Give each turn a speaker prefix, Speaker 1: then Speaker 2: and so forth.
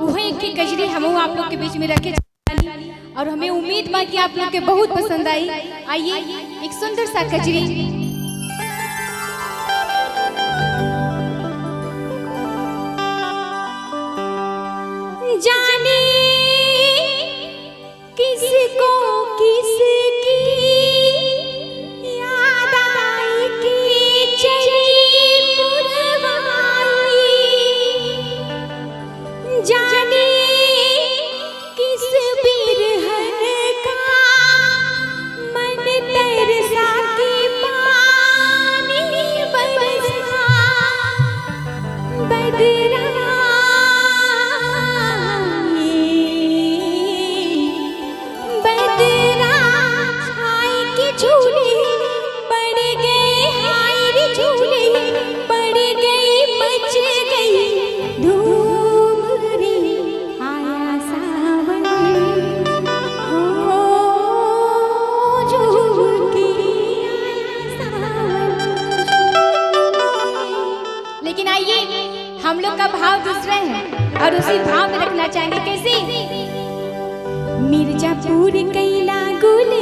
Speaker 1: वही एक कजरी हम आप लोग के बीच में रखे और हमें उम्मीद बा कि आप लोग के बहुत पसंद आई। आइए एक सुंदर सा कजरी जाने किसको किसकी याद आई कि चली पुरवाई, जाने किस बिरहन का मन तरसा के पानी बरसा बदरा हम लोग का भाव दूसरा है और उसी भाव में रखना चाहेंगे। कैसे? मिर्जापुर कैला गुल